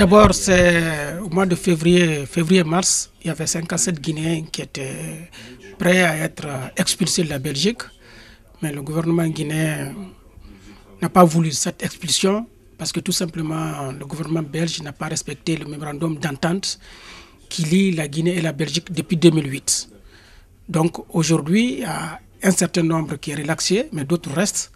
D'abord, c'est au mois de février-mars, il y avait 57 Guinéens qui étaient prêts à être expulsés de la Belgique. Mais le gouvernement guinéen n'a pas voulu cette expulsion parce que tout simplement le gouvernement belge n'a pas respecté le mémorandum d'entente qui lie la Guinée et la Belgique depuis 2008. Donc aujourd'hui, il y a un certain nombre qui est relaxé, mais d'autres restent.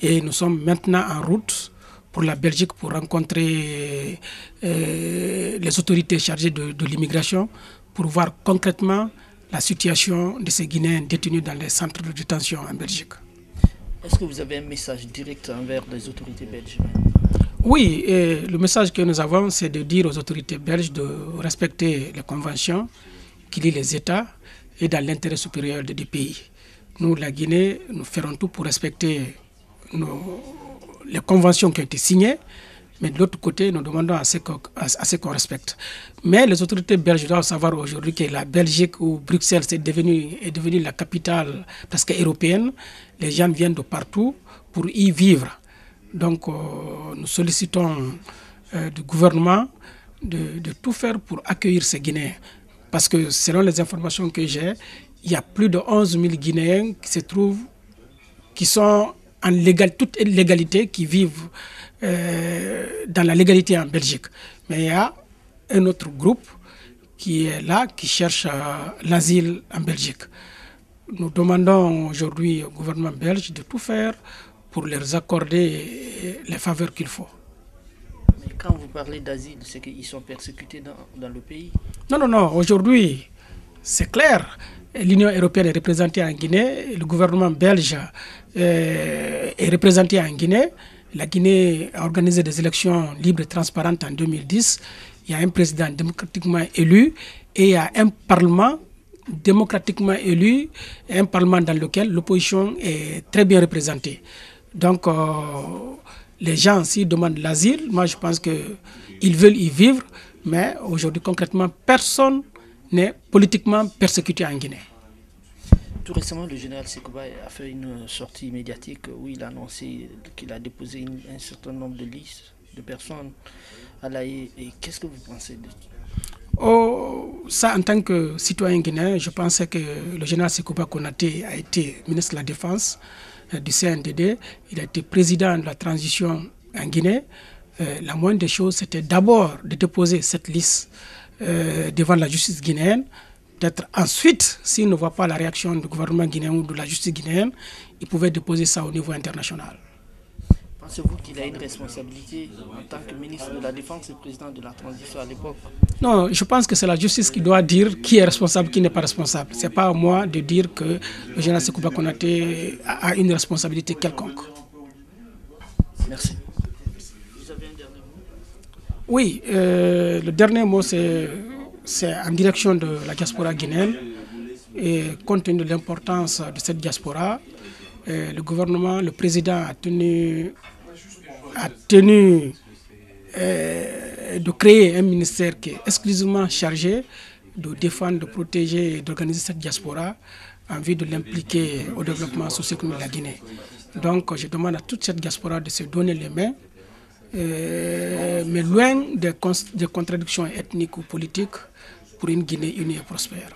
Et nous sommes maintenant en route pour la Belgique pour rencontrer les autorités chargées de l'immigration pour voir concrètement la situation de ces Guinéens détenus dans les centres de détention en Belgique. Est-ce que vous avez un message direct envers les autorités belges? Oui, et le message que nous avons, c'est de dire aux autorités belges de respecter les conventions qui lient les États et dans l'intérêt supérieur des deux pays. Nous, la Guinée, nous ferons tout pour respecter les conventions qui ont été signées, mais de l'autre côté, nous demandons à ce qu'on respecte. Mais les autorités belges doivent savoir aujourd'hui que la Belgique ou Bruxelles est devenue la capitale presque européenne. Les gens viennent de partout pour y vivre. Donc, nous sollicitons du gouvernement de tout faire pour accueillir ces Guinéens. Parce que selon les informations que j'ai, il y a plus de 11 000 Guinéens qui sont en toute légalité, qui vivent dans la légalité en Belgique. Mais il y a un autre groupe qui est là, qui cherche l'asile en Belgique. Nous demandons aujourd'hui au gouvernement belge de tout faire pour leur accorder les faveurs qu'il faut. Mais quand vous parlez d'asile, c'est qu'ils sont persécutés dans le pays? Non. Aujourd'hui, c'est clair. L'Union européenne est représentée en Guinée, le gouvernement belge est représenté en Guinée. La Guinée a organisé des élections libres et transparentes en 2010. Il y a un président démocratiquement élu et il y a un parlement démocratiquement élu, un parlement dans lequel l'opposition est très bien représentée. Donc, les gens, s'ils demandent l'asile, moi je pense qu'ils veulent y vivre, mais aujourd'hui, concrètement, personne n'est politiquement persécuté en Guinée. Tout récemment, le général Sekouba a fait une sortie médiatique où il a annoncé qu'il a déposé un certain nombre de listes de personnes à la haie. Et qu'est-ce que vous pensez de ça? Ça, en tant que citoyen guinéen, je pensais que le général Sekouba Konaté a été ministre de la Défense du CNDD. Il a été président de la transition en Guinée. La moindre des choses, c'était d'abord de déposer cette liste devant la justice guinéenne. Peut-être ensuite, s'il ne voit pas la réaction du gouvernement guinéen ou de la justice guinéenne, il pouvait déposer ça au niveau international. Pensez-vous qu'il a une responsabilité en tant que ministre de la Défense et président de la transition à l'époque? Non, je pense que c'est la justice qui doit dire qui est responsable, qui n'est pas responsable. Ce n'est pas à moi de dire que le général Sekouba Konaté a une responsabilité quelconque. Merci. Vous avez un dernier mot? Oui, le dernier mot, c'est en direction de la diaspora guinéenne. Et compte tenu de l'importance de cette diaspora, le gouvernement, le président a tenu de créer un ministère qui est exclusivement chargé de défendre, de protéger et d'organiser cette diaspora en vue de l'impliquer au développement socio-économique de la Guinée. Donc je demande à toute cette diaspora de se donner les mains, mais loin des contradictions ethniques ou politiques, pour une Guinée unie et prospère.